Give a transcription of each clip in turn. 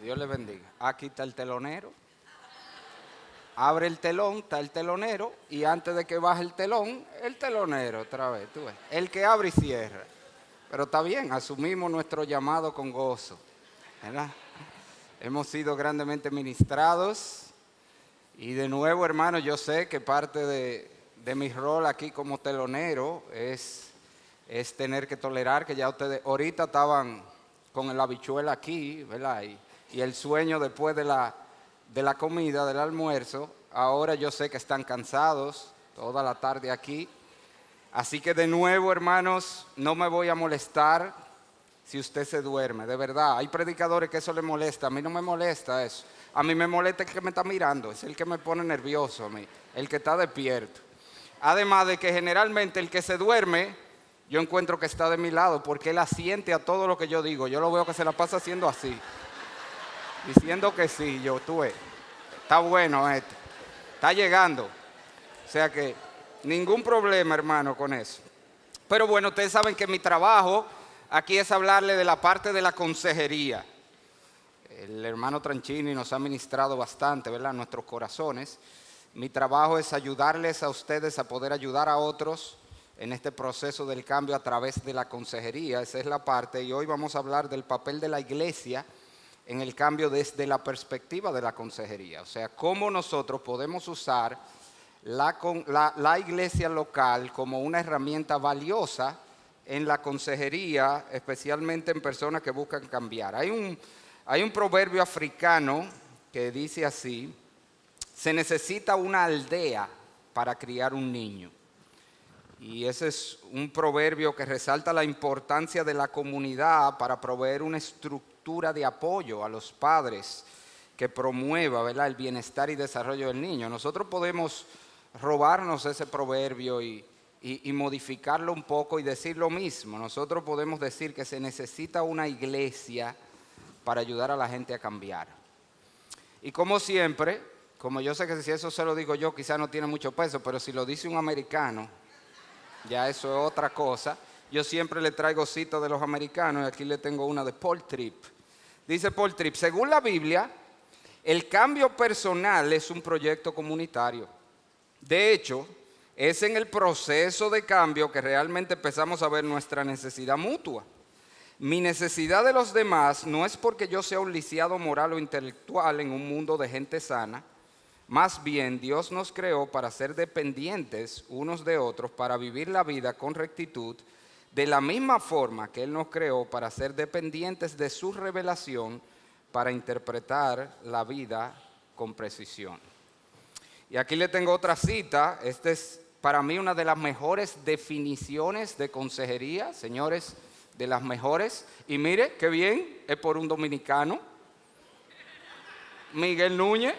Dios le bendiga. Aquí está el telonero. Abre el telón, está el telonero. Y antes de que baje el telonero otra vez. Tú ves. El que abre y cierra. Pero está bien, asumimos nuestro llamado con gozo, ¿verdad? Hemos sido grandemente ministrados. Y de nuevo, hermano, yo sé que parte de mi rol aquí como telonero es tener que tolerar que ya ustedes ahorita estaban con el habichuela aquí, ¿verdad? Y el sueño después de la comida, del almuerzo. Ahora yo sé que están cansados toda la tarde aquí. Así que de nuevo, hermanos, no me voy a molestar si usted se duerme, de verdad. Hay predicadores que eso les molesta, a mí no me molesta eso. A mí me molesta el que me está mirando, es el que me pone nervioso a mí, el que está despierto. Además de que generalmente el que se duerme, yo encuentro que está de mi lado porque él asiente a todo lo que yo digo. Yo lo veo que se la pasa haciendo así, diciendo que sí, tú ves. Está bueno esto, está llegando. O sea que ningún problema, hermano, con eso. Pero bueno, ustedes saben que mi trabajo aquí es hablarle de la parte de la consejería. El hermano Tranchini nos ha ministrado bastante, ¿verdad?, en nuestros corazones. Mi trabajo es ayudarles a ustedes a poder ayudar a otros en este proceso del cambio a través de la consejería. Esa es la parte. Y hoy vamos a hablar del papel de la iglesia en el cambio desde la perspectiva de la consejería. O sea, cómo nosotros podemos usar la iglesia local como una herramienta valiosa en la consejería, especialmente en personas que buscan cambiar. Hay un proverbio africano que dice así: se necesita una aldea para criar un niño. Y ese es un proverbio que resalta la importancia de la comunidad para proveer una estructura de apoyo a los padres que promueva, ¿verdad?, el bienestar y desarrollo del niño. Nosotros podemos robarnos ese proverbio y modificarlo un poco y decir lo mismo. Nosotros podemos decir que se necesita una iglesia para ayudar a la gente a cambiar. Y como siempre, como yo sé que si eso se lo digo yo, quizás no tiene mucho peso, pero si lo dice un americano, ya eso es otra cosa. Yo siempre le traigo citas de los americanos y aquí le tengo una de Paul Tripp. Dice Paul Tripp: según la Biblia, el cambio personal es un proyecto comunitario. De hecho, es en el proceso de cambio que realmente empezamos a ver nuestra necesidad mutua. Mi necesidad de los demás no es porque yo sea un lisiado moral o intelectual en un mundo de gente sana. Más bien, Dios nos creó para ser dependientes unos de otros, para vivir la vida con rectitud, de la misma forma que Él nos creó para ser dependientes de su revelación, para interpretar la vida con precisión. Y aquí le tengo otra cita. Esta es para mí una de las mejores definiciones de consejería, señores, de las mejores. Y mire, qué bien, es por un dominicano, Miguel Núñez,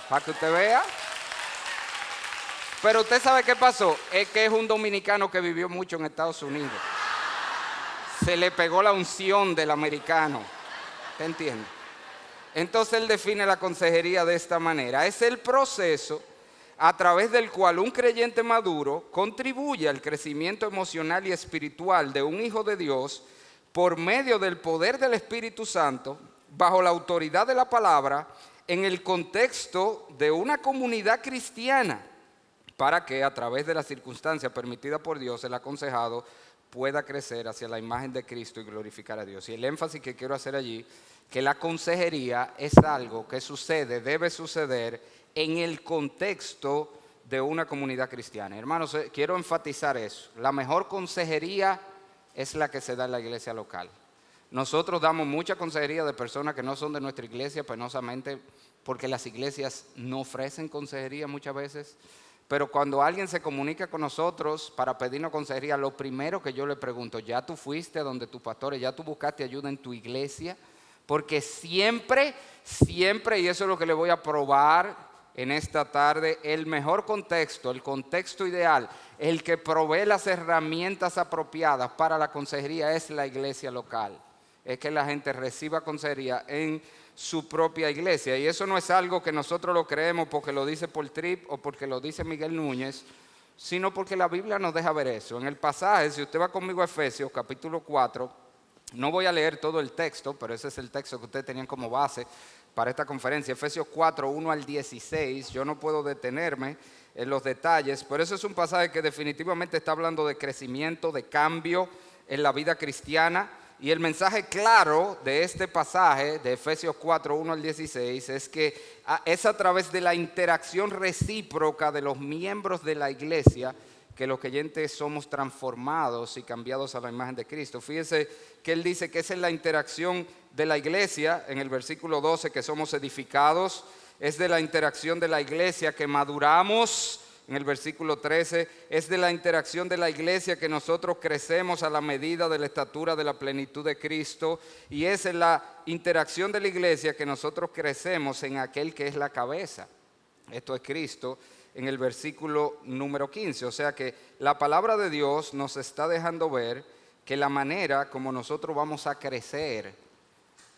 para que usted vea. Pero usted sabe qué pasó, es que es un dominicano que vivió mucho en Estados Unidos. Se le pegó la unción del americano, ¿te entiende? Entonces él define la consejería de esta manera: es el proceso a través del cual un creyente maduro contribuye al crecimiento emocional y espiritual de un hijo de Dios por medio del poder del Espíritu Santo, bajo la autoridad de la palabra, en el contexto de una comunidad cristiana, para que a través de las circunstancias permitidas por Dios el aconsejado pueda crecer hacia la imagen de Cristo y glorificar a Dios. Y el énfasis que quiero hacer allí, que la consejería es algo que sucede, debe suceder en el contexto de una comunidad cristiana. Hermanos, quiero enfatizar eso. La mejor consejería es la que se da en la iglesia local. Nosotros damos mucha consejería de personas que no son de nuestra iglesia, penosamente, porque las iglesias no ofrecen consejería muchas veces. Pero cuando alguien se comunica con nosotros para pedirnos consejería, lo primero que yo le pregunto: ¿ya tú fuiste a donde tus pastores? ¿Ya tú buscaste ayuda en tu iglesia? Porque siempre, y eso es lo que le voy a probar en esta tarde, el mejor contexto, el contexto ideal, el que provee las herramientas apropiadas para la consejería es la iglesia local. Es que la gente reciba consejería en su propia iglesia. Y eso no es algo que nosotros lo creemos porque lo dice Paul Tripp o porque lo dice Miguel Núñez, sino porque la Biblia nos deja ver eso. En el pasaje, si usted va conmigo a Efesios capítulo 4, No voy a leer todo el texto, pero ese es el texto que ustedes tenían como base para esta conferencia. Efesios 4, 1 al 16. Yo no puedo detenerme en los detalles, pero eso es un pasaje que definitivamente está hablando de crecimiento, de cambio en la vida cristiana. Y el mensaje claro de este pasaje de Efesios 4, 1 al 16 es que es a través de la interacción recíproca de los miembros de la iglesia que los creyentes somos transformados y cambiados a la imagen de Cristo. Fíjese que él dice que esa es la interacción de la iglesia, en el versículo 12, que somos edificados, es de la interacción de la iglesia que maduramos, en el versículo 13, es de la interacción de la iglesia que nosotros crecemos a la medida de la estatura de la plenitud de Cristo, y es en la interacción de la iglesia que nosotros crecemos en aquel que es la cabeza. Esto es Cristo, en el versículo número 15. O sea que la palabra de Dios nos está dejando ver que la manera como nosotros vamos a crecer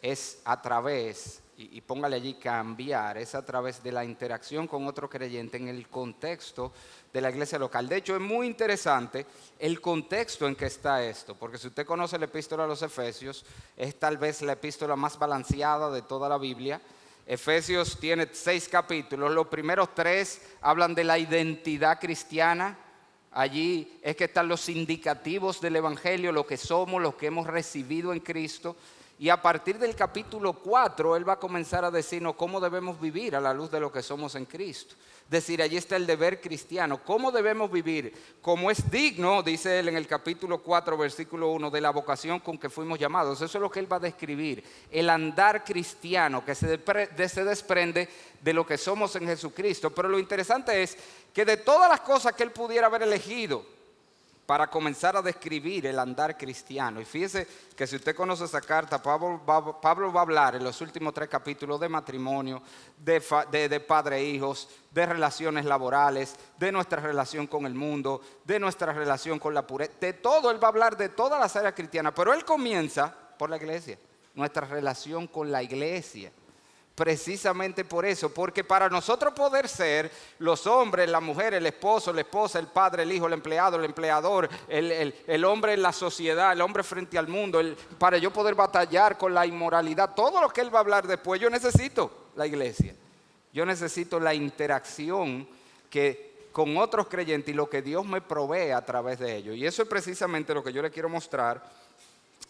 es a través, y póngale allí cambiar, es a través de la interacción con otro creyente en el contexto de la iglesia local. De hecho, es muy interesante el contexto en que está esto, porque si usted conoce la epístola a los Efesios, es tal vez la epístola más balanceada de toda la Biblia. Efesios tiene 6 capítulos, los primeros 3 hablan de la identidad cristiana. Allí es que están los indicativos del Evangelio, lo que somos, lo que hemos recibido en Cristo. Y a partir del capítulo 4, él va a comenzar a decirnos cómo debemos vivir a la luz de lo que somos en Cristo. Es decir, allí está el deber cristiano. ¿Cómo debemos vivir? Como es digno, dice él en el capítulo 4, versículo 1, de la vocación con que fuimos llamados. Eso es lo que él va a describir. El andar cristiano que se desprende de lo que somos en Jesucristo. Pero lo interesante es que de todas las cosas que él pudiera haber elegido para comenzar a describir el andar cristiano. Y fíjese que si usted conoce esa carta, Pablo va a hablar en los últimos 3 capítulos de matrimonio, de padre e hijos, de relaciones laborales, de nuestra relación con el mundo, de nuestra relación con la pureza. De todo, él va a hablar de todas las áreas cristianas. Pero él comienza por la iglesia, nuestra relación con la iglesia. Precisamente por eso, porque para nosotros poder ser los hombres, la mujer, el esposo, la esposa, el padre, el hijo, el empleado, el empleador, el hombre en la sociedad, el hombre frente al mundo, para yo poder batallar con la inmoralidad, todo lo que él va a hablar después, yo necesito la iglesia, yo necesito la interacción con otros creyentes y lo que Dios me provee a través de ellos. Y eso es precisamente lo que yo le quiero mostrar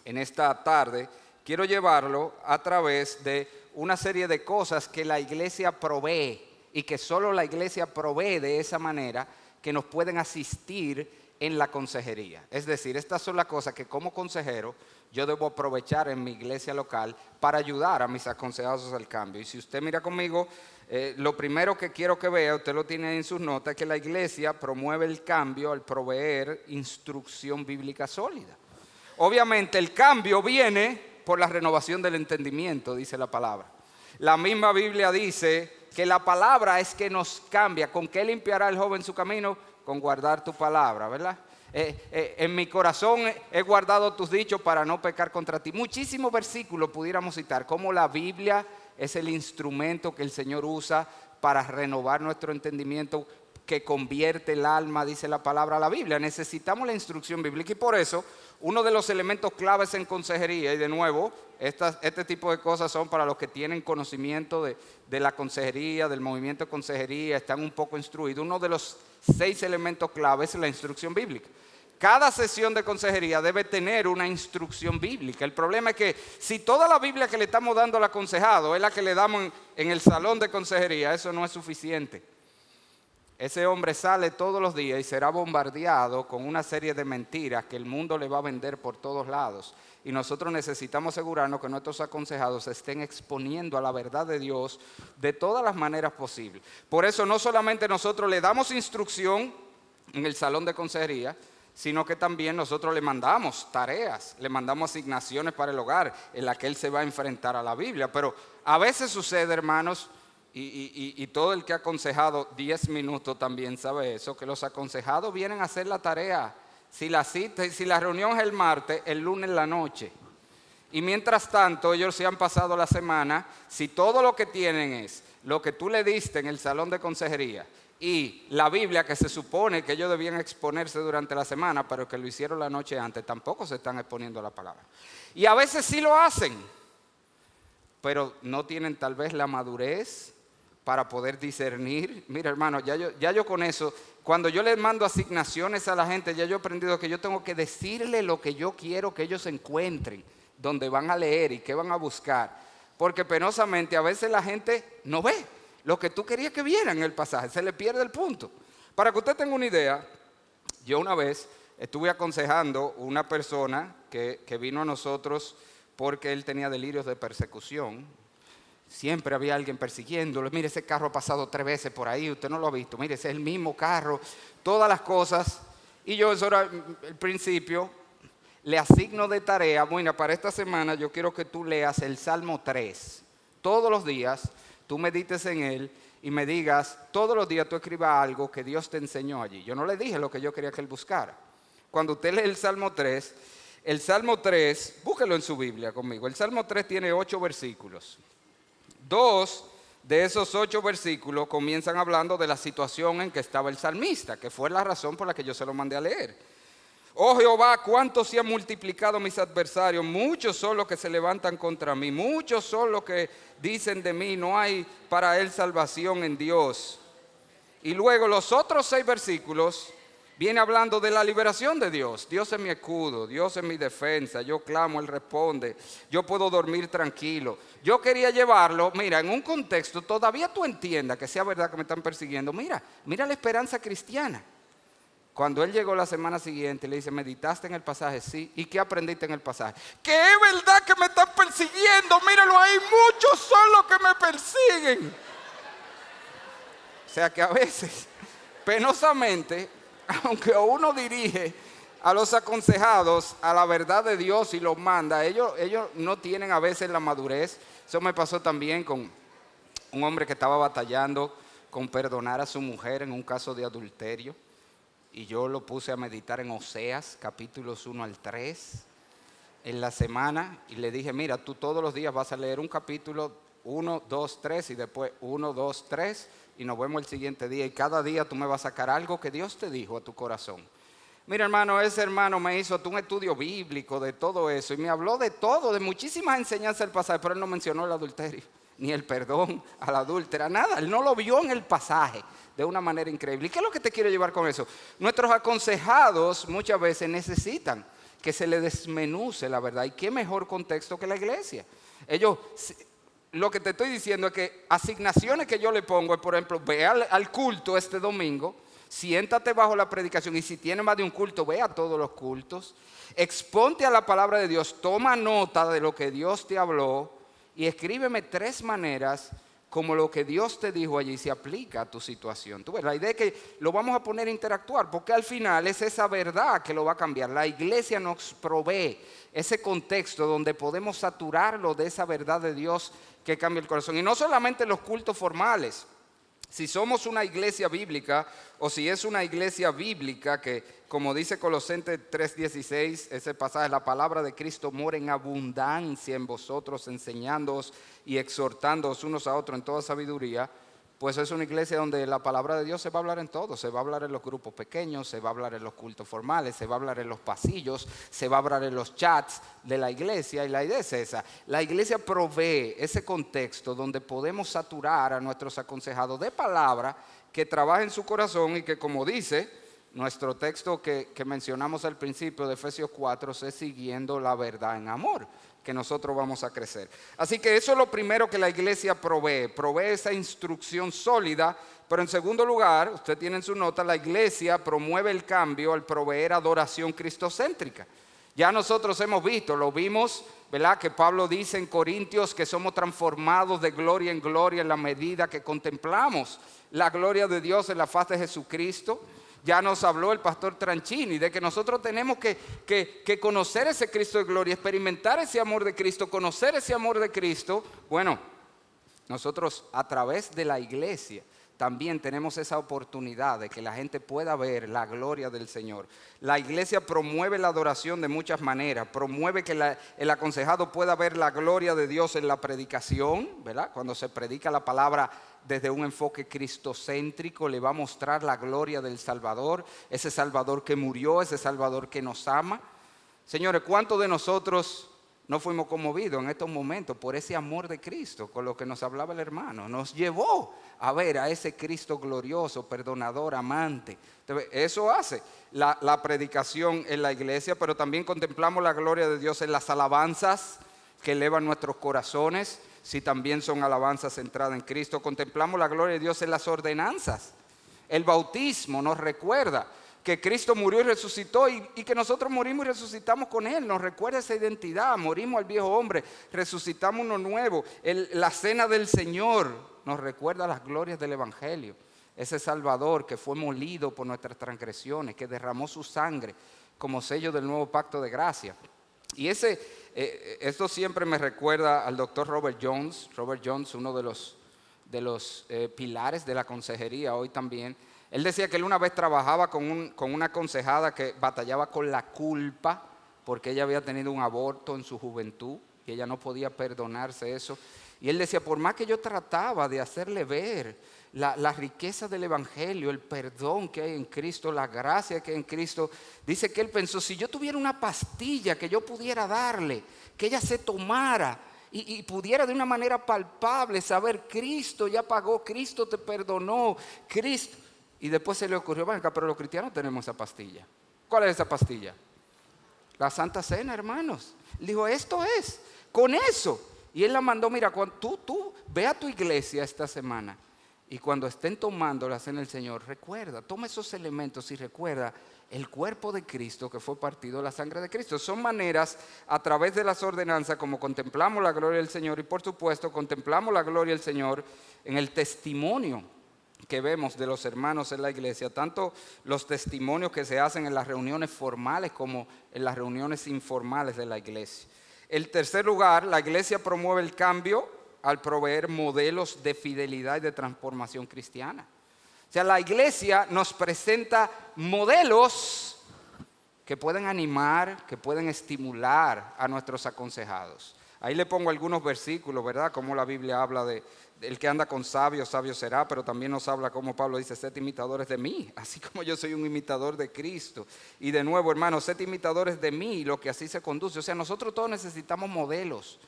en esta tarde. Quiero llevarlo a través de una serie de cosas que la iglesia provee y que solo la iglesia provee de esa manera, que nos pueden asistir en la consejería. Es decir, estas son las cosas que como consejero yo debo aprovechar en mi iglesia local para ayudar a mis aconsejados al cambio. Y si usted mira conmigo, lo primero que quiero que vea, usted lo tiene en sus notas, es que la iglesia promueve el cambio al proveer instrucción bíblica sólida. Obviamente el cambio viene por la renovación del entendimiento, dice la palabra. La misma Biblia dice que la palabra es que nos cambia. ¿Con qué limpiará el joven su camino? Con guardar tu palabra, ¿verdad? En mi corazón he guardado tus dichos para no pecar contra ti. Muchísimos versículos pudiéramos citar, como la Biblia es el instrumento que el Señor usa para renovar nuestro entendimiento, que convierte el alma, dice la palabra, a la Biblia. Necesitamos la instrucción bíblica y por eso uno de los elementos claves en consejería, y de nuevo, este tipo de cosas son para los que tienen conocimiento de la consejería, del movimiento de consejería, están un poco instruidos. Uno de los 6 elementos claves es la instrucción bíblica. Cada sesión de consejería debe tener una instrucción bíblica. El problema es que si toda la Biblia que le estamos dando al aconsejado es la que le damos en el salón de consejería, eso no es suficiente. Ese hombre sale todos los días y será bombardeado con una serie de mentiras que el mundo le va a vender por todos lados. Y nosotros necesitamos asegurarnos que nuestros aconsejados se estén exponiendo a la verdad de Dios de todas las maneras posibles. Por eso no solamente nosotros le damos instrucción en el salón de consejería, sino que también nosotros le mandamos tareas, le mandamos asignaciones para el hogar en las que él se va a enfrentar a la Biblia. Pero a veces sucede, hermanos, y todo el que ha aconsejado 10 minutos también sabe eso, que los aconsejados vienen a hacer la tarea. Si la reunión es el martes, el lunes en la noche. Y mientras tanto, ellos se han pasado la semana, si todo lo que tienen es lo que tú le diste en el salón de consejería, Y la Biblia, que se supone que ellos debían exponerse durante la semana, pero que lo hicieron la noche antes, tampoco se están exponiendo a la palabra. Y a veces sí lo hacen, pero no tienen tal vez la madurez para poder discernir. Mira, hermano, ya yo con eso, cuando yo les mando asignaciones a la gente, ya yo he aprendido que yo tengo que decirle lo que yo quiero que ellos encuentren, donde van a leer y qué van a buscar. Porque penosamente a veces la gente no ve lo que tú querías que viera en el pasaje, se le pierde el punto. Para que usted tenga una idea, yo una vez estuve aconsejando a una persona que vino a nosotros porque él tenía delirios de persecución. Siempre había alguien persiguiéndolo. Mire, ese carro ha pasado 3 veces por ahí, usted no lo ha visto. Mire, ese es el mismo carro, todas las cosas. Y yo, eso era el principio, le asigno de tarea, bueno, para esta semana yo quiero que tú leas el Salmo 3. Todos los días tú medites en él y me digas, todos los días tú escribas algo que Dios te enseñó allí. Yo no le dije lo que yo quería que él buscara. Cuando usted lee el Salmo 3, búsquelo en su Biblia conmigo. El Salmo 3 tiene 8 versículos. 2 de esos 8 versículos comienzan hablando de la situación en que estaba el salmista, que fue la razón por la que yo se lo mandé a leer. Oh Jehová, cuánto se han multiplicado mis adversarios, muchos son los que se levantan contra mí, muchos son los que dicen de mí, no hay para él salvación en Dios. Y luego los otros 6 versículos viene hablando de la liberación de Dios. Dios es mi escudo, Dios es mi defensa, yo clamo, Él responde, yo puedo dormir tranquilo. Yo quería llevarlo, mira, en un contexto, todavía tú entiendas que sea verdad que me están persiguiendo. Mira la esperanza cristiana. Cuando él llegó la semana siguiente, le dice, ¿meditaste en el pasaje? Sí. ¿Y qué aprendiste en el pasaje? Que es verdad que me están persiguiendo. Míralo ahí, muchos son los que me persiguen. O sea que a veces, penosamente, aunque uno dirige a los aconsejados a la verdad de Dios y los manda, ellos no tienen a veces la madurez. Eso me pasó también con un hombre que estaba batallando con perdonar a su mujer en un caso de adulterio. Y yo lo puse a meditar en Oseas, capítulos 1 al 3, en la semana. Y le dije, mira, tú todos los días vas a leer un capítulo 1, 2, 3 y después 1, 2, 3. Y nos vemos el siguiente día. Y cada día tú me vas a sacar algo que Dios te dijo a tu corazón. Mira, hermano, ese hermano me hizo un estudio bíblico de todo eso. Y me habló de todo, de muchísimas enseñanzas del pasaje. Pero él no mencionó el adulterio, ni el perdón a la adúltera, nada. Él no lo vio en el pasaje de una manera increíble. ¿Y qué es lo que te quiero llevar con eso? Nuestros aconsejados muchas veces necesitan que se les desmenuce la verdad. ¿Y qué mejor contexto que la iglesia? Ellos, lo que te estoy diciendo es que asignaciones que yo le pongo es, por ejemplo, ve al culto este domingo, siéntate bajo la predicación y si tiene más de un culto, ve a todos los cultos, exponte a la palabra de Dios, toma nota de lo que Dios te habló y escríbeme 3 maneras como lo que Dios te dijo allí se aplica a tu situación. Tú ves, la idea es que lo vamos a poner a interactuar, porque al final es esa verdad que lo va a cambiar. La iglesia nos provee ese contexto donde podemos saturarlo de esa verdad de Dios que cambia el corazón. Y no solamente los cultos formales. Si somos una iglesia bíblica o si es una iglesia bíblica que, como dice Colosenses 3:16, ese pasaje, la palabra de Cristo mora en abundancia en vosotros, enseñándoos y exhortándoos unos a otros en toda sabiduría, pues es una iglesia donde la palabra de Dios se va a hablar en todo. Se va a hablar en los grupos pequeños, se va a hablar en los cultos formales, se va a hablar en los pasillos, se va a hablar en los chats de la iglesia. Y la idea es esa. La iglesia provee ese contexto donde podemos saturar a nuestros aconsejados de palabra que trabajen su corazón y que, como dice nuestro texto que mencionamos al principio de Efesios 4, es siguiendo la verdad en amor, que nosotros vamos a crecer. Así que eso es lo primero que la iglesia provee esa instrucción sólida. Pero en segundo lugar, usted tiene en su nota, la iglesia promueve el cambio al proveer adoración cristocéntrica. Ya nosotros hemos visto, lo vimos, ¿verdad? Que Pablo dice en Corintios que somos transformados de gloria en gloria en la medida que contemplamos la gloria de Dios en la faz de Jesucristo. Ya nos habló el pastor Tranchini de que nosotros tenemos que conocer ese Cristo de gloria, experimentar ese amor de Cristo, conocer ese amor de Cristo. Bueno, nosotros a través de la iglesia también tenemos esa oportunidad de que la gente pueda ver la gloria del Señor. La iglesia promueve la adoración de muchas maneras, promueve que el aconsejado pueda ver la gloria de Dios en la predicación, ¿verdad? Cuando se predica la palabra desde un enfoque cristocéntrico, le va a mostrar la gloria del Salvador, ese Salvador que murió, ese Salvador que nos ama. Señores, ¿cuántos de nosotros no fuimos conmovidos en estos momentos por ese amor de Cristo, con lo que nos hablaba el hermano? Nos llevó a ver a ese Cristo glorioso, perdonador, amante. Entonces, eso hace la predicación en la iglesia, pero también contemplamos la gloria de Dios en las alabanzas que elevan nuestros corazones, si también son alabanzas centradas en Cristo. Contemplamos la gloria de Dios en las ordenanzas. El bautismo nos recuerda que Cristo murió y resucitó y que nosotros morimos y resucitamos con Él. Nos recuerda esa identidad. Morimos al viejo hombre, resucitamos uno nuevo. La cena del Señor nos recuerda las glorias del Evangelio. Ese Salvador que fue molido por nuestras transgresiones, que derramó su sangre como sello del nuevo pacto de gracia. Y esto siempre me recuerda al doctor Robert Jones. Robert Jones, uno de los pilares de la consejería hoy también. Él decía que él una vez trabajaba con una aconsejada que batallaba con la culpa porque ella había tenido un aborto en su juventud y ella no podía perdonarse eso. Y él decía, por más que yo trataba de hacerle ver la riqueza del Evangelio, el perdón que hay en Cristo, la gracia que hay en Cristo, dice que él pensó, si yo tuviera una pastilla que yo pudiera darle, que ella se tomara y pudiera de una manera palpable saber, Cristo ya pagó, Cristo te perdonó, Cristo. Y después se le ocurrió, venga, pero los cristianos tenemos esa pastilla. ¿Cuál es esa pastilla? La Santa Cena, hermanos. Le dijo, esto es, con eso. Y él la mandó, mira, cuando tú ve a tu iglesia esta semana y cuando estén tomando la cena del Señor, recuerda, toma esos elementos y recuerda el cuerpo de Cristo que fue partido, la sangre de Cristo. Son maneras a través de las ordenanzas como contemplamos la gloria del Señor y por supuesto contemplamos la gloria del Señor en el testimonio que vemos de los hermanos en la iglesia, tanto los testimonios que se hacen en las reuniones formales como en las reuniones informales de la iglesia. En tercer lugar, la iglesia promueve el cambio al proveer modelos de fidelidad y de transformación cristiana. O sea, la iglesia nos presenta modelos que pueden animar, que pueden estimular a nuestros aconsejados. Ahí le pongo algunos versículos, ¿verdad? Como la Biblia habla de el que anda con sabios, sabio será, pero también nos habla como Pablo dice, sed imitadores de mí, así como yo soy un imitador de Cristo. Y de nuevo, hermanos, sed imitadores de mí, lo que así se conduce. O sea, nosotros todos necesitamos modelos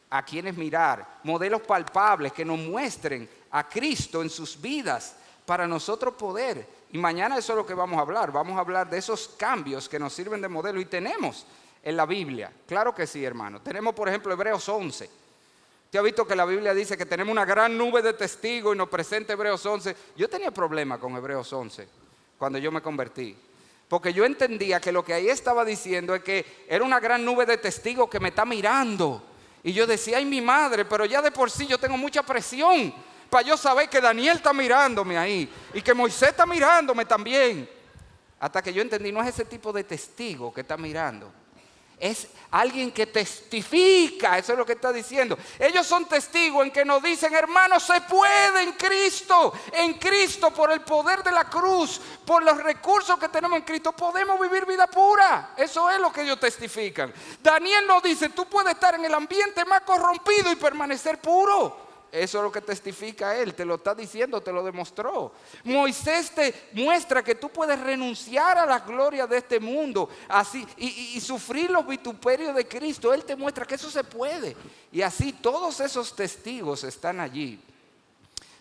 a quienes mirar, modelos palpables que nos muestren a Cristo en sus vidas para nosotros poder. Y mañana eso es lo que vamos a hablar de esos cambios que nos sirven de modelo y tenemos en la Biblia. Claro que sí, hermano. Tenemos, por ejemplo, Hebreos 11. ¿Usted ha visto que la Biblia dice que tenemos una gran nube de testigos y nos presenta Hebreos 11? Yo tenía problemas con Hebreos 11 cuando yo me convertí. Porque yo entendía que lo que ahí estaba diciendo es que era una gran nube de testigos que me está mirando. Y yo decía, ay mi madre, pero ya de por sí yo tengo mucha presión para yo saber que Daniel está mirándome ahí y que Moisés está mirándome también. Hasta que yo entendí, no es ese tipo de testigo que está mirando. Es alguien que testifica, eso es lo que está diciendo. Ellos son testigos en que nos dicen, hermanos, se puede en Cristo, por el poder de la cruz, por los recursos que tenemos en Cristo, podemos vivir vida pura. Eso es lo que ellos testifican. Daniel nos dice, tú puedes estar en el ambiente más corrompido y permanecer puro. Eso es lo que testifica él, te lo está diciendo, te lo demostró. Moisés te muestra que tú puedes renunciar a la gloria de este mundo así, y sufrir los vituperios de Cristo. Él te muestra que eso se puede. Y así todos esos testigos están allí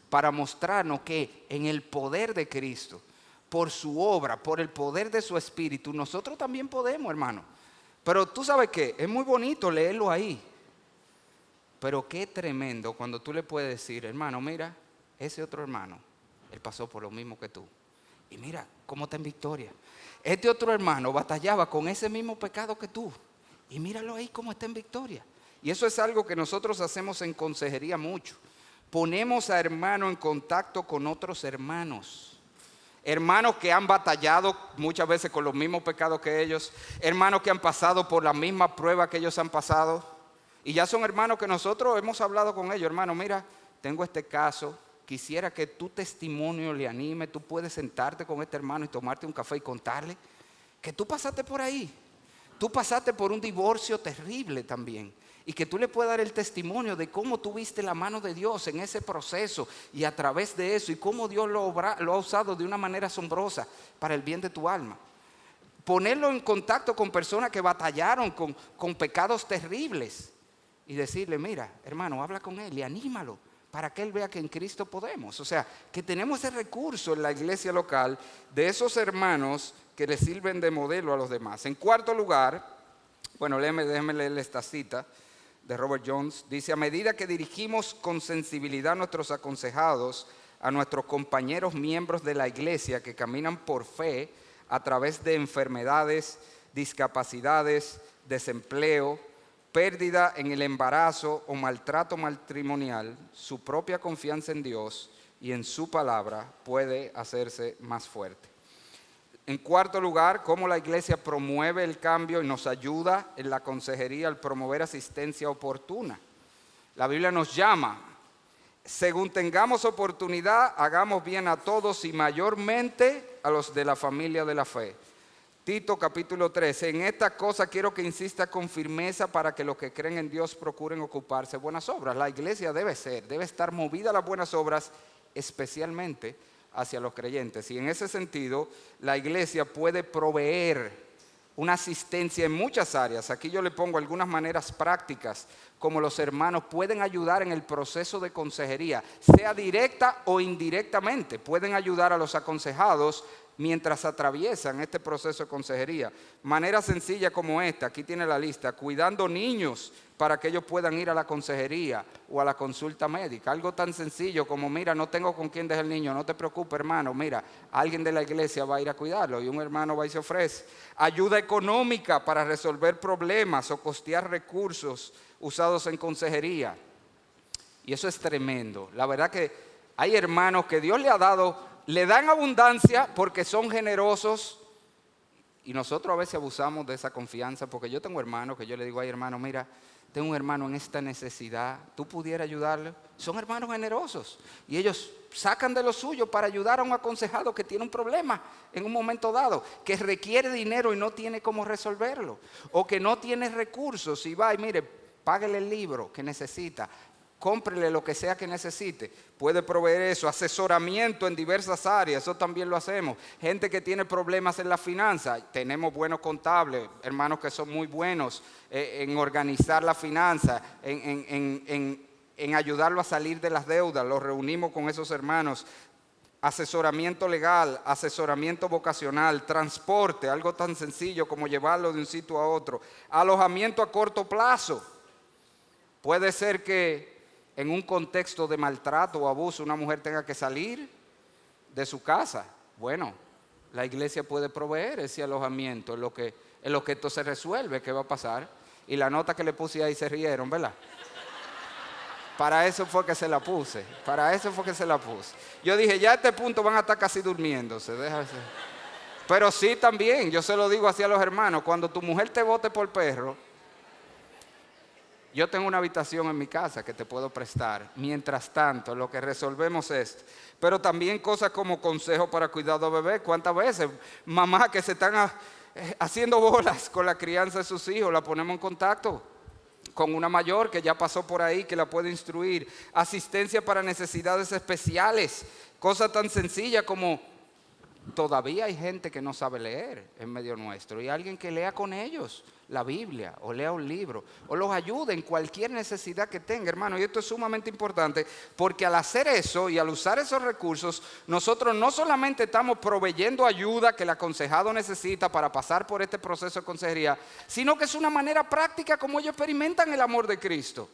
para mostrarnos que en el poder de Cristo, por su obra, por el poder de su Espíritu, nosotros también podemos, hermano. Pero tú sabes qué, es muy bonito leerlo ahí. Pero qué tremendo cuando tú le puedes decir, hermano, mira, ese otro hermano, él pasó por lo mismo que tú. Y mira cómo está en victoria. Este otro hermano batallaba con ese mismo pecado que tú. Y míralo ahí cómo está en victoria. Y eso es algo que nosotros hacemos en consejería mucho. Ponemos a hermano en contacto con otros hermanos. Hermanos que han batallado muchas veces con los mismos pecados que ellos. Hermanos que han pasado por la misma prueba que ellos han pasado. Y ya son hermanos que nosotros hemos hablado con ellos. Hermano, mira, tengo este caso. quisiera que tu testimonio le anime. Tú puedes sentarte con este hermano y tomarte un café y contarle que tú pasaste por ahí. Tú pasaste por un divorcio terrible también. Y que tú le puedas dar el testimonio de cómo tú viste la mano de Dios en ese proceso y a través de eso, y cómo Dios lo ha usado de una manera asombrosa para el bien de tu alma. Ponerlo en contacto con personas que batallaron con pecados terribles y decirle, mira, hermano, habla con él y anímalo para que él vea que en Cristo podemos. O sea, que tenemos ese recurso en la iglesia local de esos hermanos que le sirven de modelo a los demás. En cuarto lugar, bueno, déjeme leer esta cita de Robert Jones. Dice, a medida que dirigimos con sensibilidad a nuestros aconsejados, a nuestros compañeros miembros de la iglesia que caminan por fe a través de enfermedades, discapacidades, desempleo, pérdida en el embarazo o maltrato matrimonial, su propia confianza en Dios y en su palabra puede hacerse más fuerte. En cuarto lugar, cómo la iglesia promueve el cambio y nos ayuda en la consejería al promover asistencia oportuna. La Biblia nos llama, según tengamos oportunidad, hagamos bien a todos y mayormente a los de la familia de la fe. Tito capítulo 13, en esta cosa quiero que insista con firmeza para que los que creen en Dios procuren ocuparse de buenas obras. La iglesia debe estar movida a las buenas obras, especialmente hacia los creyentes. Y en ese sentido, la iglesia puede proveer una asistencia en muchas áreas. Aquí yo le pongo algunas maneras prácticas, como los hermanos pueden ayudar en el proceso de consejería, sea directa o indirectamente. Pueden ayudar a los aconsejados mientras atraviesan este proceso de consejería. Manera sencilla como esta, aquí tiene la lista, cuidando niños para que ellos puedan ir a la consejería o a la consulta médica. Algo tan sencillo como, mira, no tengo con quién dejar el niño, no te preocupes, hermano, mira, alguien de la iglesia va a ir a cuidarlo y un hermano va y se ofrece. Ayuda económica para resolver problemas o costear recursos usados en consejería. Y eso es tremendo. La verdad que hay hermanos que Dios le ha dado, le dan abundancia porque son generosos y nosotros a veces abusamos de esa confianza, porque yo tengo hermanos que yo le digo, ay hermano, mira, tengo un hermano en esta necesidad, ¿tú pudieras ayudarle? Son hermanos generosos y ellos sacan de lo suyo para ayudar a un aconsejado que tiene un problema en un momento dado, que requiere dinero y no tiene cómo resolverlo, o que no tiene recursos y va y mire, páguele el libro que necesita, cómprele lo que sea que necesite, puede proveer eso, asesoramiento en diversas áreas, eso también lo hacemos. Gente que tiene problemas en la finanza, tenemos buenos contables, hermanos que son muy buenos en organizar la finanza, en ayudarlo a salir de las deudas, los reunimos con esos hermanos. Asesoramiento legal, asesoramiento vocacional, transporte, algo tan sencillo como llevarlo de un sitio a otro, alojamiento a corto plazo. Puede ser que en un contexto de maltrato o abuso una mujer tenga que salir de su casa. Bueno, la iglesia puede proveer ese alojamiento, en lo que esto se resuelve, ¿qué va a pasar? Y la nota que le puse ahí se rieron, ¿verdad? Para eso fue que se la puse, Yo dije, ya a este punto van a estar casi durmiéndose, déjame. Pero sí también, yo se lo digo así a los hermanos, cuando tu mujer te bote por perro, yo tengo una habitación en mi casa que te puedo prestar. Mientras tanto, lo que resolvemos es, pero también cosas como consejo para cuidado de bebés. ¿Cuántas veces mamás que se están haciendo bolas con la crianza de sus hijos, la ponemos en contacto con una mayor que ya pasó por ahí, que la puede instruir? Asistencia para necesidades especiales, cosas tan sencillas como, todavía hay gente que no sabe leer en medio nuestro, y alguien que lea con ellos la Biblia o lea un libro o los ayude en cualquier necesidad que tenga, hermano. Y esto es sumamente importante, porque al hacer eso y al usar esos recursos, nosotros no solamente estamos proveyendo ayuda que el aconsejado necesita para pasar por este proceso de consejería, sino que es una manera práctica como ellos experimentan el amor de Cristo.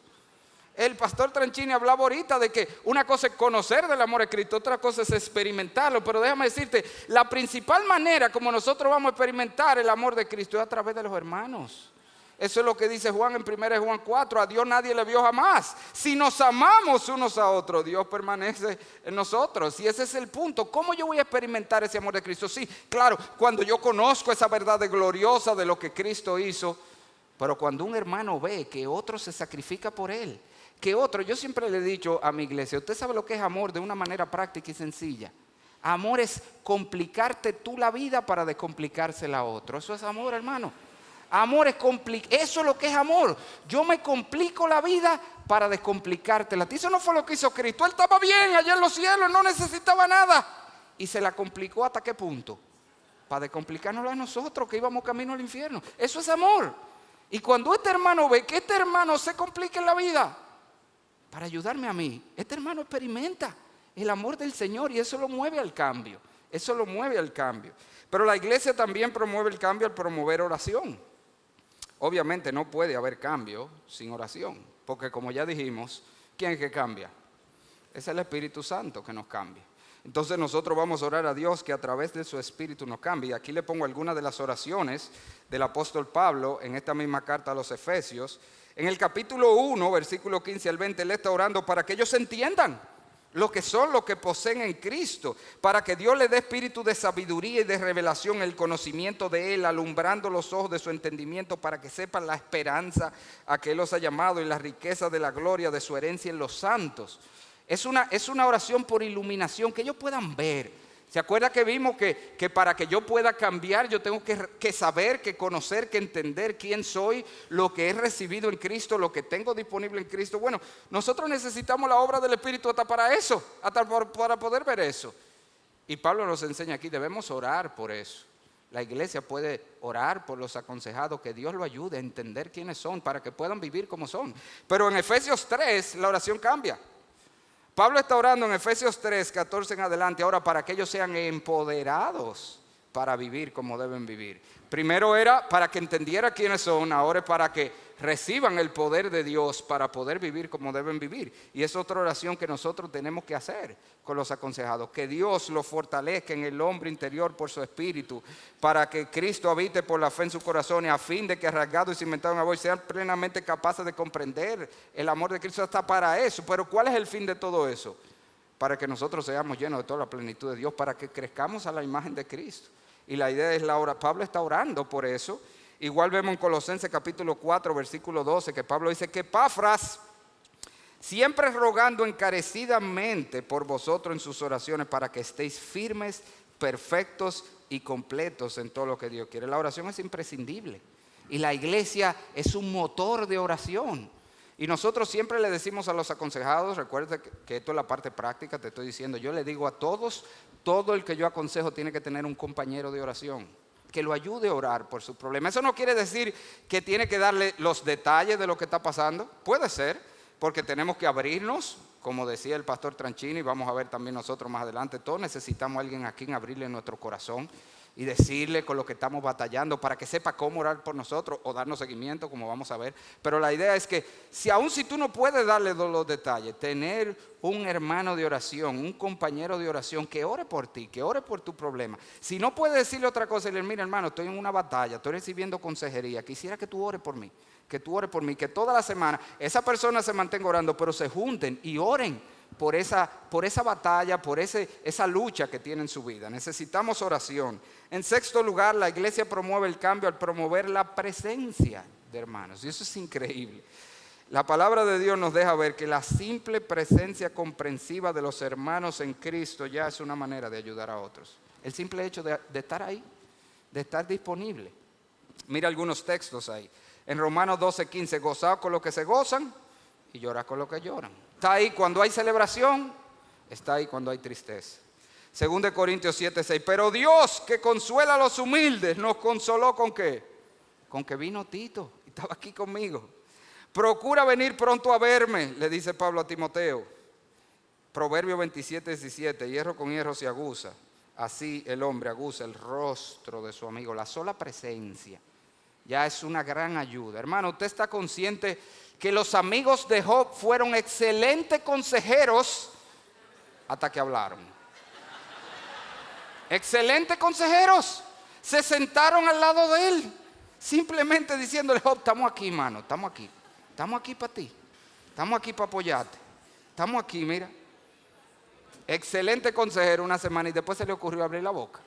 El pastor Tranchini hablaba ahorita de que una cosa es conocer del amor de Cristo, otra cosa es experimentarlo. Pero déjame decirte, la principal manera como nosotros vamos a experimentar el amor de Cristo es a través de los hermanos. Eso es lo que dice Juan en 1 Juan 4, a Dios nadie le vio jamás. Si nos amamos unos a otros, Dios permanece en nosotros. Y ese es el punto. ¿Cómo yo voy a experimentar ese amor de Cristo? Sí, claro, cuando yo conozco esa verdad gloriosa de lo que Cristo hizo, Pero cuando un hermano ve que otro se sacrifica por él, que otro, yo siempre le he dicho a mi iglesia, usted sabe lo que es amor de una manera práctica y sencilla. Amor es complicarte tú la vida para descomplicársela a otro. Eso es amor, hermano. Amor es eso es lo que es amor. Yo me complico la vida para descomplicártela. Eso no fue lo que hizo Cristo. Él estaba bien allá en los cielos, no necesitaba nada. Y se la complicó ¿hasta qué punto? Para descomplicárnoslo a nosotros que íbamos camino al infierno. Eso es amor. Y cuando este hermano ve que este hermano se complica en la vida para ayudarme a mí, este hermano experimenta el amor del Señor y eso lo mueve al cambio. Eso lo mueve al cambio. Pero la iglesia también promueve el cambio al promover oración. Obviamente no puede haber cambio sin oración, porque como ya dijimos, ¿quién es que cambia? Es el Espíritu Santo que nos cambia. Entonces nosotros vamos a orar a Dios que a través de su Espíritu nos cambie. Y aquí le pongo algunas de las oraciones del apóstol Pablo en esta misma carta a los Efesios. En el capítulo 1, versículo 15 al 20, él está orando para que ellos entiendan lo que son, lo que poseen en Cristo, para que Dios le dé espíritu de sabiduría y de revelación, el conocimiento de Él, alumbrando los ojos de su entendimiento, para que sepan la esperanza a que Él los ha llamado y la riqueza de la gloria de su herencia en los santos. Es una oración por iluminación, que ellos puedan ver. ¿Se acuerda que vimos que para que yo pueda cambiar, yo tengo que saber, que conocer, que entender quién soy, lo que he recibido en Cristo, lo que tengo disponible en Cristo? Bueno, nosotros necesitamos la obra del Espíritu hasta para eso, hasta para poder ver eso. Y Pablo nos enseña aquí, debemos orar por eso. La iglesia puede orar por los aconsejados, que Dios lo ayude a entender quiénes son, para que puedan vivir como son. Pero en Efesios 3 la oración cambia. Pablo está orando en Efesios 3, 14 en adelante, ahora para que ellos sean empoderados para vivir como deben vivir. Primero era para que entendiera quiénes son, ahora es para que reciban el poder de Dios para poder vivir como deben vivir. Y es otra oración que nosotros tenemos que hacer con los aconsejados, que Dios los fortalezca en el hombre interior por su espíritu, para que Cristo habite por la fe en su corazón, y a fin de que arraigados y cimentados en amor sean plenamente capaces de comprender el amor de Cristo. Está para eso. Pero ¿cuál es el fin de todo eso? Para que nosotros seamos llenos de toda la plenitud de Dios, para que crezcamos a la imagen de Cristo. Y la idea es Pablo está orando por eso. Igual vemos en Colosenses capítulo 4, versículo 12, que Pablo dice que Epafras, siempre rogando encarecidamente por vosotros en sus oraciones, para que estéis firmes, perfectos y completos en todo lo que Dios quiere. La oración es imprescindible. Y la iglesia es un motor de oración. Y nosotros siempre le decimos a los aconsejados, recuerda que esto es la parte práctica, te estoy diciendo, yo le digo a todos, todo el que yo aconsejo tiene que tener un compañero de oración que lo ayude a orar por su problema. Eso no quiere decir que tiene que darle los detalles de lo que está pasando. Puede ser, porque tenemos que abrirnos, como decía el pastor Tranchini, vamos a ver también nosotros más adelante, todos necesitamos a alguien a quien abrirle nuestro corazón y decirle con lo que estamos batallando, para que sepa cómo orar por nosotros o darnos seguimiento, como vamos a ver. Pero la idea es que aun si tú no puedes darle los detalles, tener un hermano de oración, un compañero de oración que ore por ti, que ore por tu problema. Si no puedes decirle otra cosa, le mira, hermano, estoy en una batalla, estoy recibiendo consejería, quisiera que tú ores por mí, que tú ores por mí, que toda la semana esa persona se mantenga orando, pero se junten y oren por esa batalla, por esa lucha que tiene en su vida. Necesitamos oración. En sexto lugar, la iglesia promueve el cambio al promover la presencia de hermanos. Y eso es increíble. La palabra de Dios nos deja ver que la simple presencia comprensiva de los hermanos en Cristo ya es una manera de ayudar a otros. El simple hecho de estar ahí, de estar disponible. Mira algunos textos ahí. En Romanos 12:15, gozaos con los que se gozan y llorad con los que lloran. Está ahí cuando hay celebración, está ahí cuando hay tristeza. 2 Corintios 7:6, pero Dios, que consuela a los humildes, nos consoló ¿con qué? Con que vino Tito y estaba aquí conmigo. Procura venir pronto a verme, le dice Pablo a Timoteo. Proverbio 27:17, hierro con hierro se aguza, así el hombre aguza el rostro de su amigo. La sola presencia ya es una gran ayuda. Hermano, usted está consciente que los amigos de Job fueron excelentes consejeros hasta que hablaron. Excelentes consejeros. Se sentaron al lado de él, simplemente diciéndole, Job, estamos aquí, hermano, estamos aquí. Estamos aquí para ti. Estamos aquí para apoyarte. Estamos aquí, mira. Excelente consejero una semana y después se le ocurrió abrir la boca.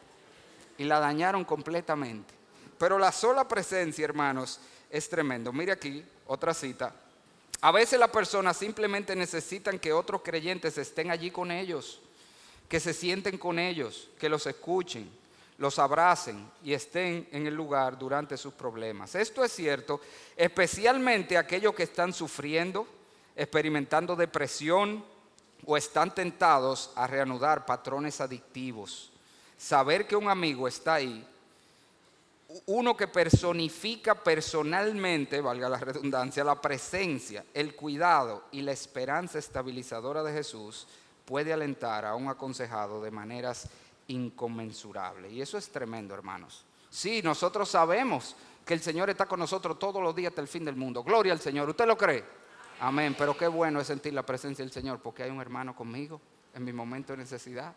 Y la dañaron completamente. Pero la sola presencia, hermanos, es tremendo. Mire aquí, otra cita. A veces las personas simplemente necesitan que otros creyentes estén allí con ellos, que se sienten con ellos, que los escuchen, los abracen y estén en el lugar durante sus problemas. Esto es cierto, especialmente aquellos que están sufriendo, experimentando depresión o están tentados a reanudar patrones adictivos. Saber que un amigo está ahí, uno que personifica personalmente, valga la redundancia, la presencia, el cuidado y la esperanza estabilizadora de Jesús, puede alentar a un aconsejado de maneras inconmensurables. Y eso es tremendo, hermanos. Sí, nosotros sabemos que el Señor está con nosotros todos los días hasta el fin del mundo. Gloria al Señor. ¿Usted lo cree? Amén. Pero qué bueno es sentir la presencia del Señor, porque hay un hermano conmigo en mi momento de necesidad.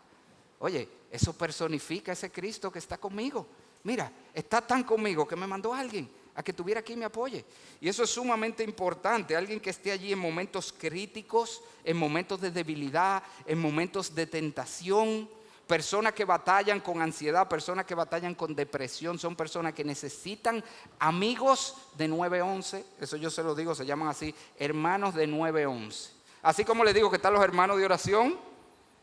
Oye, eso personifica a ese Cristo que está conmigo. Mira, está tan conmigo que me mandó a alguien a que estuviera aquí y me apoye. Y eso es sumamente importante. Alguien que esté allí en momentos críticos, en momentos de debilidad, en momentos de tentación. Personas que batallan con ansiedad, personas que batallan con depresión. Son personas que necesitan amigos de 911. Eso yo se lo digo, se llaman así, hermanos de 911. Así como les digo que están los hermanos de oración.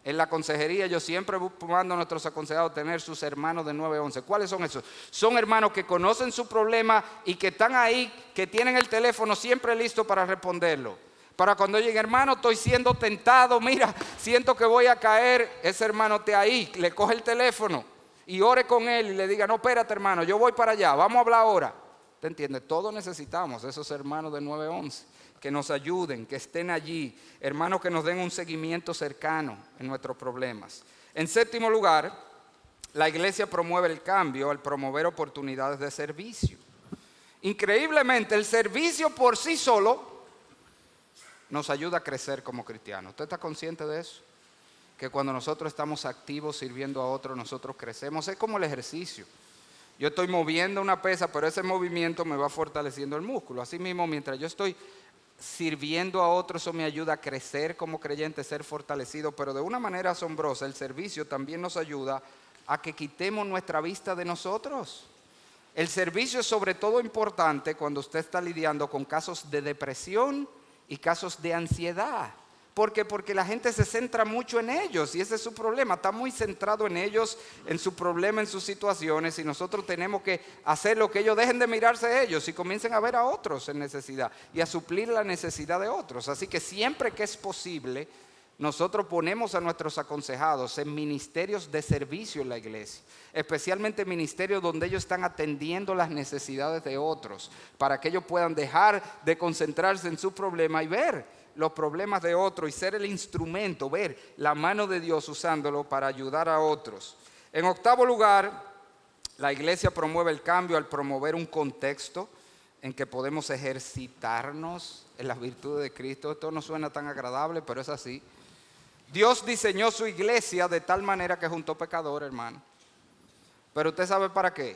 En la consejería yo siempre mando a nuestros aconsejados tener sus hermanos de 911. ¿Cuáles son esos? Son hermanos que conocen su problema y que están ahí, que tienen el teléfono siempre listo para responderlo. Para cuando llegue, hermano, estoy siendo tentado, mira, siento que voy a caer, ese hermano esté ahí, le coge el teléfono y ore con él y le diga, no, espérate hermano, yo voy para allá, vamos a hablar ahora. ¿Te entiendes? Todos necesitamos esos hermanos de 911. Que nos ayuden, que estén allí, hermanos que nos den un seguimiento cercano en nuestros problemas. En séptimo lugar, la iglesia promueve el cambio al promover oportunidades de servicio. Increíblemente, el servicio por sí solo nos ayuda a crecer como cristianos. ¿Usted está consciente de eso? Que cuando nosotros estamos activos sirviendo a otros, nosotros crecemos. Es como el ejercicio. Yo estoy moviendo una pesa, pero ese movimiento me va fortaleciendo el músculo. Así mismo, mientras yo estoy sirviendo a otros, eso me ayuda a crecer como creyente, ser fortalecido, pero de una manera asombrosa el servicio también nos ayuda a que quitemos nuestra vista de nosotros. El servicio es sobre todo importante cuando usted está lidiando con casos de depresión y casos de ansiedad. ¿Por qué? Porque la gente se centra mucho en ellos y ese es su problema. Está muy centrado en ellos, en su problema, en sus situaciones, y nosotros tenemos que hacer lo que ellos dejen de mirarse a ellos y comiencen a ver a otros en necesidad y a suplir la necesidad de otros. Así que siempre que es posible, nosotros ponemos a nuestros aconsejados en ministerios de servicio en la iglesia, especialmente ministerios donde ellos están atendiendo las necesidades de otros, para que ellos puedan dejar de concentrarse en su problema y ver los problemas de otros y ser el instrumento, ver la mano de Dios usándolo para ayudar a otros. En octavo lugar, la iglesia promueve el cambio al promover un contexto en que podemos ejercitarnos en las virtudes de Cristo. Esto no suena tan agradable, pero es así. Dios diseñó su iglesia de tal manera que juntó pecadores, hermano. Pero usted sabe para qué.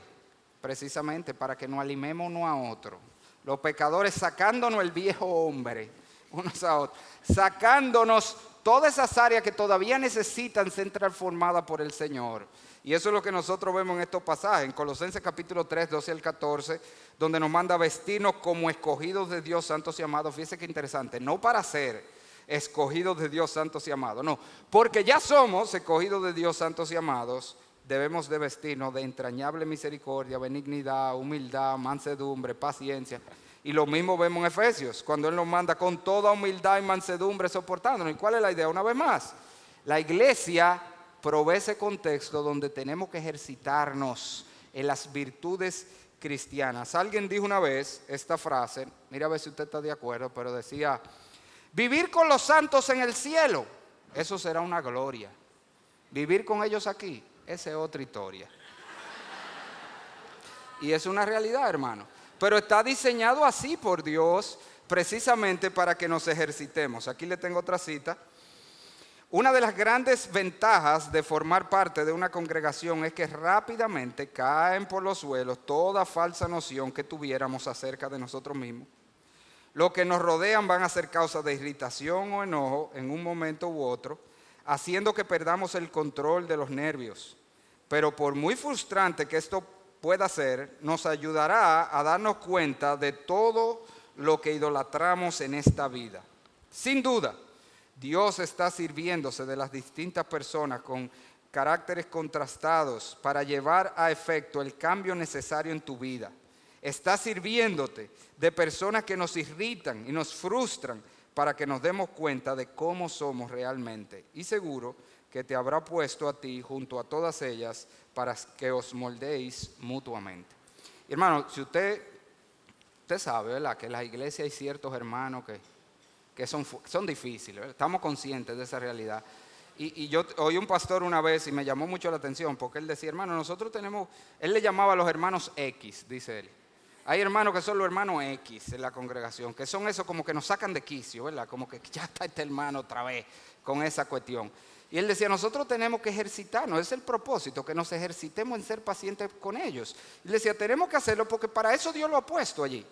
Precisamente para que nos animemos uno a otro. Los pecadores sacándonos el viejo hombre, unos a otros, sacándonos todas esas áreas que todavía necesitan ser transformadas por el Señor. Y eso es lo que nosotros vemos en estos pasajes, en Colosenses capítulo 3, 12 al 14, donde nos manda a vestirnos como escogidos de Dios, santos y amados. Fíjese qué interesante, no para ser escogidos de Dios, santos y amados, no, porque ya somos escogidos de Dios, santos y amados. Debemos de vestirnos de entrañable misericordia, benignidad, humildad, mansedumbre, paciencia. Y lo mismo vemos en Efesios, cuando Él nos manda con toda humildad y mansedumbre soportándonos. ¿Y cuál es la idea? Una vez más, la iglesia provee ese contexto donde tenemos que ejercitarnos en las virtudes cristianas. Alguien dijo una vez esta frase, mira a ver si usted está de acuerdo, pero decía, vivir con los santos en el cielo, eso será una gloria. Vivir con ellos aquí, esa es otra historia. Y es una realidad, hermano. Pero está diseñado así por Dios, precisamente para que nos ejercitemos. Aquí le tengo otra cita. Una de las grandes ventajas de formar parte de una congregación es que rápidamente caen por los suelos toda falsa noción que tuviéramos acerca de nosotros mismos. Los que nos rodean van a ser causa de irritación o enojo en un momento u otro, haciendo que perdamos el control de los nervios. Pero por muy frustrante que esto pueda hacer nos ayudará a darnos cuenta de todo lo que idolatramos en esta vida. Sin duda, Dios está sirviéndose de las distintas personas con caracteres contrastados para llevar a efecto el cambio necesario en tu vida. Está sirviéndote de personas que nos irritan y nos frustran para que nos demos cuenta de cómo somos realmente. Y seguro que te habrá puesto a ti junto a todas ellas para que os moldeéis mutuamente. Y hermano, si usted sabe, ¿verdad?, que en las iglesias hay ciertos hermanos que son difíciles, ¿verdad? Estamos conscientes de esa realidad. Y yo oí un pastor una vez y me llamó mucho la atención porque él decía, hermano, nosotros tenemos, él le llamaba a los hermanos X, dice él. Hay hermanos que son los hermanos X en la congregación, que son esos como que nos sacan de quicio, ¿verdad? Como que ya está este hermano otra vez con esa cuestión. Y él decía, nosotros tenemos que ejercitarnos, es el propósito, que nos ejercitemos en ser pacientes con ellos. Y él decía, tenemos que hacerlo porque para eso Dios lo ha puesto allí.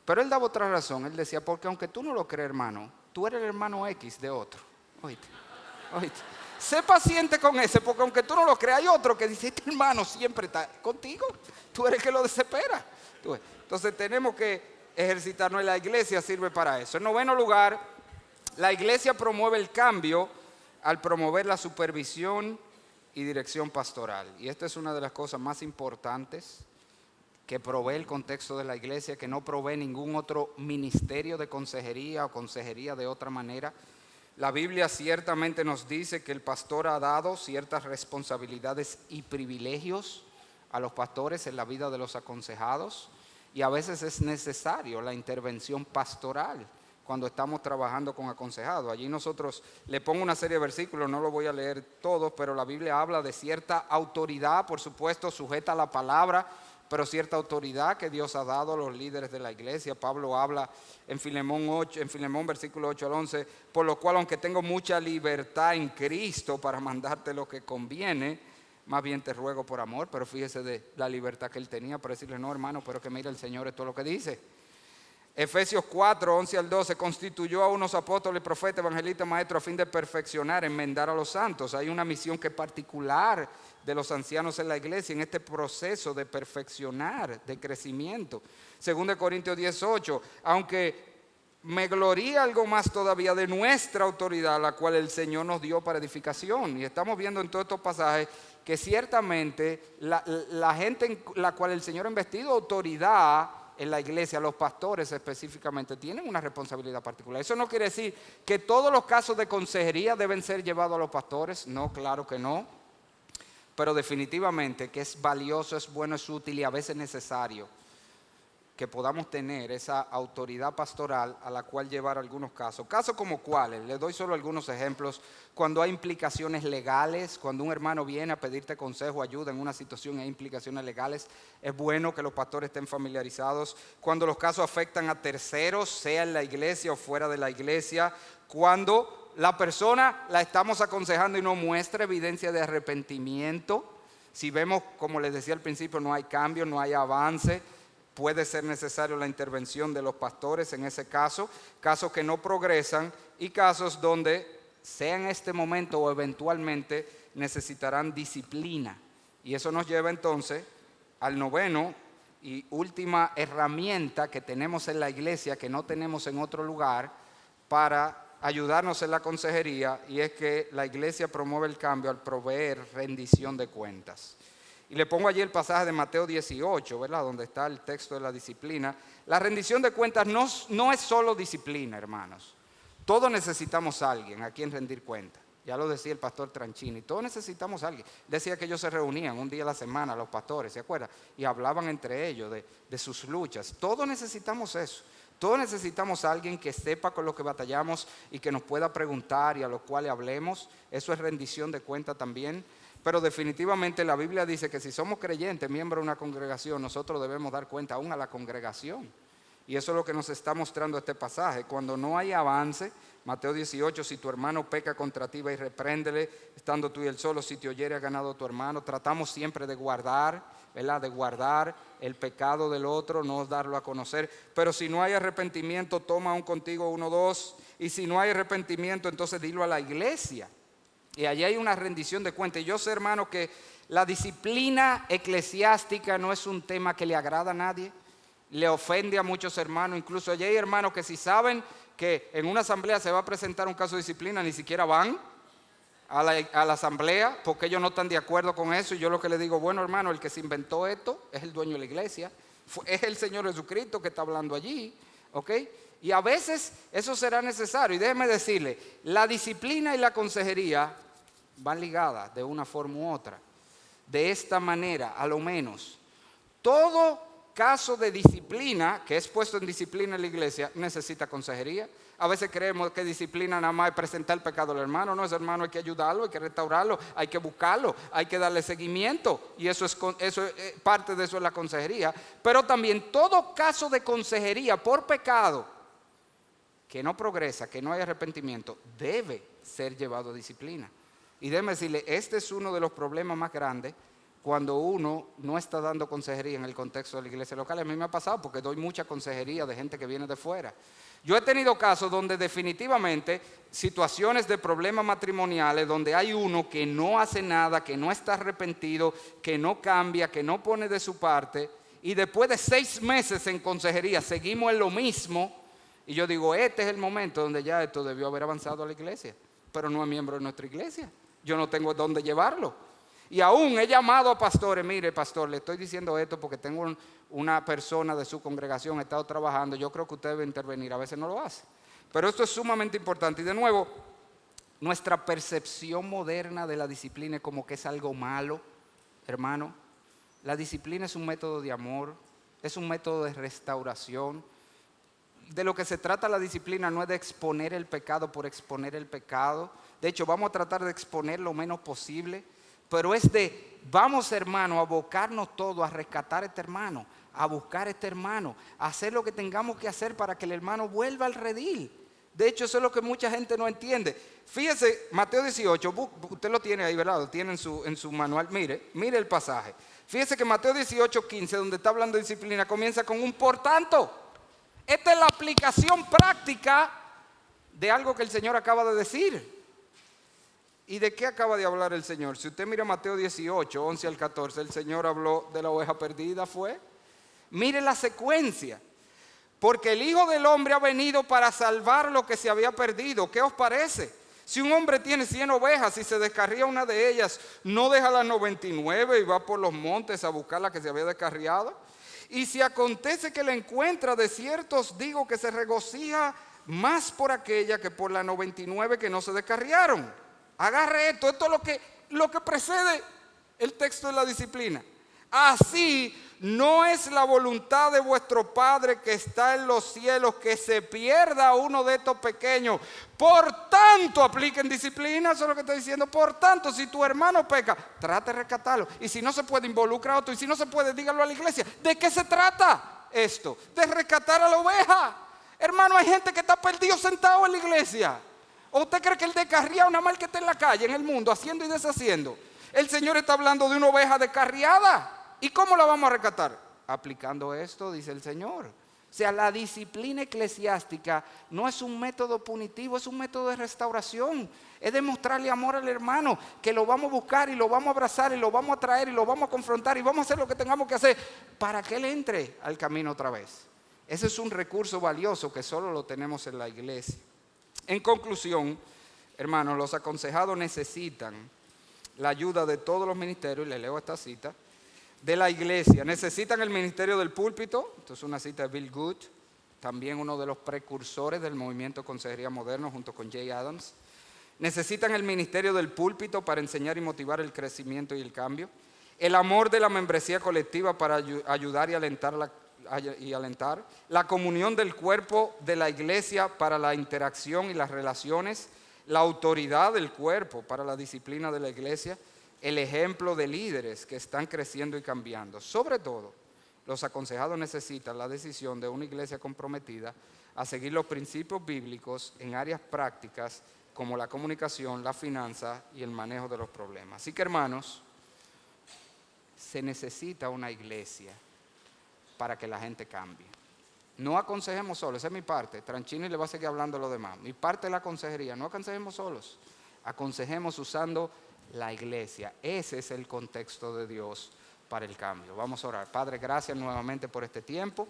Pero él daba otra razón, él decía, porque aunque tú no lo crees, hermano, tú eres el hermano X de otro. Oíste. Sé paciente con ese, porque aunque tú no lo creas, hay otro que dice, este hermano siempre está contigo, tú eres el que lo desespera. Entonces tenemos que ejercitarnos y la iglesia sirve para eso. En noveno lugar, la iglesia promueve el cambio al promover la supervisión y dirección pastoral. Y esta es una de las cosas más importantes que provee el contexto de la iglesia, que no provee ningún otro ministerio de consejería o consejería de otra manera. La Biblia ciertamente nos dice que el pastor ha dado ciertas responsabilidades y privilegios a los pastores en la vida de los aconsejados, y a veces es necesario la intervención pastoral cuando estamos trabajando con aconsejados. Allí nosotros, le pongo una serie de versículos, no lo voy a leer todos, pero la Biblia habla de cierta autoridad, por supuesto sujeta a la palabra, pero cierta autoridad que Dios ha dado a los líderes de la iglesia. Pablo habla en Filemón versículo 8 al 11, por lo cual aunque tengo mucha libertad en Cristo para mandarte lo que conviene, más bien te ruego por amor. Pero fíjese de la libertad que él tenía para decirle, no hermano, pero que mira el Señor es todo lo que dice. Efesios 4, 11 al 12, constituyó a unos apóstoles, profetas, evangelistas, maestros a fin de perfeccionar, enmendar a los santos. Hay una misión que es particular de los ancianos en la iglesia en este proceso de perfeccionar, de crecimiento. 2 Corintios 18, aunque me gloría algo más todavía de nuestra autoridad, la cual el Señor nos dio para edificación. Y estamos viendo en todos estos pasajes que ciertamente la gente en la cual el Señor ha investido autoridad en la iglesia, los pastores específicamente, tienen una responsabilidad particular. Eso no quiere decir que todos los casos de consejería deben ser llevados a los pastores. No, claro que no. Pero definitivamente que es valioso, es bueno, es útil y a veces necesario que podamos tener esa autoridad pastoral a la cual llevar algunos casos. Casos como cuáles, les doy solo algunos ejemplos. Cuando hay implicaciones legales, cuando un hermano viene a pedirte consejo, ayuda en una situación y hay implicaciones legales, es bueno que los pastores estén familiarizados. Cuando los casos afectan a terceros, sea en la iglesia o fuera de la iglesia. Cuando la persona la estamos aconsejando y no muestra evidencia de arrepentimiento. Si vemos, como les decía al principio, no hay cambio, no hay avance, puede ser necesario la intervención de los pastores en ese caso, casos que no progresan y casos donde sea en este momento o eventualmente necesitarán disciplina. Y eso nos lleva entonces al noveno y última herramienta que tenemos en la iglesia, que no tenemos en otro lugar, para ayudarnos en la consejería, y es que la iglesia promueve el cambio al proveer rendición de cuentas. Y le pongo allí el pasaje de Mateo 18, ¿verdad?, donde está el texto de la disciplina. La rendición de cuentas no es solo disciplina, hermanos. Todos necesitamos a alguien a quien rendir cuentas. Ya lo decía el pastor Tranchini, todos necesitamos a alguien. Decía que ellos se reunían un día a la semana, los pastores, ¿se acuerdan? Y hablaban entre ellos de sus luchas. Todos necesitamos eso. Todos necesitamos a alguien que sepa con lo que batallamos y que nos pueda preguntar y a lo cual le hablemos. Eso es rendición de cuenta también. Pero definitivamente la Biblia dice que si somos creyentes, miembros de una congregación, nosotros debemos dar cuenta aún a la congregación. Y eso es lo que nos está mostrando este pasaje. Cuando no hay avance, Mateo 18, si tu hermano peca contra ti, ve y repréndele, estando tú y él solo, si te oyere ha ganado tu hermano. Tratamos siempre de guardar, ¿verdad?, de guardar el pecado del otro, no darlo a conocer. Pero si no hay arrepentimiento, toma aún contigo 1 o 2. Y si no hay arrepentimiento, entonces dilo a la iglesia. Y allí hay una rendición de cuentas. Y yo sé, hermano, que la disciplina eclesiástica no es un tema que le agrada a nadie, le ofende a muchos hermanos, incluso allí hay hermanos que si saben que en una asamblea se va a presentar un caso de disciplina, ni siquiera van a la asamblea porque ellos no están de acuerdo con eso. Y yo lo que le digo, bueno hermano, el que se inventó esto es el dueño de la iglesia, es el Señor Jesucristo que está hablando allí, ¿ok? Y a veces eso será necesario. Y déjeme decirle, la disciplina y la consejería van ligadas de una forma u otra. De esta manera, a lo menos, todo caso de disciplina que es puesto en disciplina en la iglesia necesita consejería. A veces creemos que disciplina nada más es presentar el pecado al hermano. No, ese hermano hay que ayudarlo, hay que restaurarlo, hay que buscarlo, hay que darle seguimiento. Y parte de eso es la consejería. Pero también todo caso de consejería por pecado que no progresa, que no hay arrepentimiento, debe ser llevado a disciplina. Y déjeme decirle, este es uno de los problemas más grandes cuando uno no está dando consejería en el contexto de la iglesia local. A mí me ha pasado porque doy mucha consejería de gente que viene de fuera. Yo he tenido casos donde definitivamente situaciones de problemas matrimoniales, donde hay uno que no hace nada, que no está arrepentido, que no cambia, que no pone de su parte, y después de 6 meses en consejería seguimos en lo mismo, y yo digo, este es el momento donde ya esto debió haber avanzado a la iglesia, pero no es miembro de nuestra iglesia. Yo no tengo dónde llevarlo. Y aún he llamado a pastores, mire pastor, le estoy diciendo esto porque tengo una persona de su congregación, he estado trabajando, yo creo que usted debe intervenir, a veces no lo hace. Pero esto es sumamente importante. Y de nuevo, nuestra percepción moderna de la disciplina es como que es algo malo, hermano. La disciplina es un método de amor, es un método de restauración. De lo que se trata la disciplina no es de exponer el pecado por exponer el pecado. De hecho, vamos a tratar de exponer lo menos posible. Pero es de, vamos hermano, a abocarnos todo, a rescatar a este hermano, a buscar a este hermano, a hacer lo que tengamos que hacer para que el hermano vuelva al redil. De hecho, eso es lo que mucha gente no entiende. Fíjese, Mateo 18, usted lo tiene ahí, ¿verdad? Lo tiene en su manual. Mire el pasaje. Fíjese que Mateo 18, 15, donde está hablando de disciplina, comienza con un por tanto. Esta es la aplicación práctica de algo que el Señor acaba de decir. ¿Y de qué acaba de hablar el Señor? Si usted mira Mateo 18, 11 al 14, el Señor habló de la oveja perdida, ¿fue? Mire la secuencia. Porque el Hijo del Hombre ha venido para salvar lo que se había perdido. ¿Qué os parece? Si un hombre tiene 100 ovejas y se descarría una de ellas, ¿no deja las 99 y va por los montes a buscar la que se había descarriado? Y si acontece que la encuentra, de cierto os digo que se regocija más por aquella que por las 99 que no se descarriaron. Agarre esto es lo que precede el texto de la disciplina. Así no es la voluntad de vuestro Padre que está en los cielos que se pierda uno de estos pequeños. Por tanto, apliquen disciplina, eso es lo que estoy diciendo. Por tanto, si tu hermano peca, trate de rescatarlo. Y si no se puede, involucrar a otro. Y si no se puede, dígalo a la iglesia. ¿De qué se trata esto? De rescatar a la oveja. Hermano, hay gente que está perdido sentado en la iglesia. ¿O usted cree que el descarriado nada más que está en la calle, en el mundo, haciendo y deshaciendo? El Señor está hablando de una oveja descarriada. ¿Y cómo la vamos a rescatar? Aplicando esto, dice el Señor. O sea, la disciplina eclesiástica no es un método punitivo, es un método de restauración. Es demostrarle amor al hermano, que lo vamos a buscar y lo vamos a abrazar y lo vamos a traer y lo vamos a confrontar y vamos a hacer lo que tengamos que hacer para que él entre al camino otra vez. Ese es un recurso valioso que solo lo tenemos en la iglesia. En conclusión, hermanos, los aconsejados necesitan la ayuda de todos los ministerios, y le leo esta cita, de la iglesia. Necesitan el ministerio del púlpito, esto es una cita de Bill Good, también uno de los precursores del movimiento de consejería moderno junto con Jay Adams. Necesitan el ministerio del púlpito para enseñar y motivar el crecimiento y el cambio. El amor de la membresía colectiva para ayudar y alentar la comunión del cuerpo de la iglesia para la interacción y las relaciones, la autoridad del cuerpo para la disciplina de la iglesia, el ejemplo de líderes que están creciendo y cambiando. Sobre todo, los aconsejados necesitan la decisión de una iglesia comprometida a seguir los principios bíblicos en áreas prácticas como la comunicación, la finanza y el manejo de los problemas. Así que, hermanos, se necesita una iglesia para que la gente cambie. No aconsejemos solos, esa es mi parte. Tranchini le va a seguir hablando a los demás. Mi parte es la consejería, no aconsejemos solos. Aconsejemos usando la iglesia. Ese es el contexto de Dios para el cambio. Vamos a orar. Padre, gracias nuevamente por este tiempo,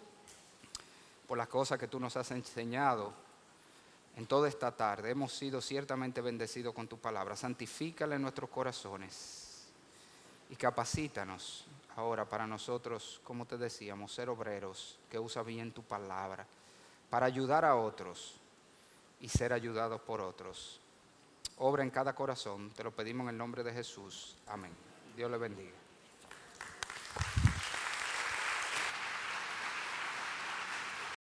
por las cosas que tú nos has enseñado en toda esta tarde. Hemos sido ciertamente bendecidos con tu palabra. Santifícala en nuestros corazones y capacítanos ahora para nosotros, como te decíamos, ser obreros que usa bien tu palabra para ayudar a otros y ser ayudados por otros. Obra en cada corazón, te lo pedimos en el nombre de Jesús. Amén. Dios le bendiga.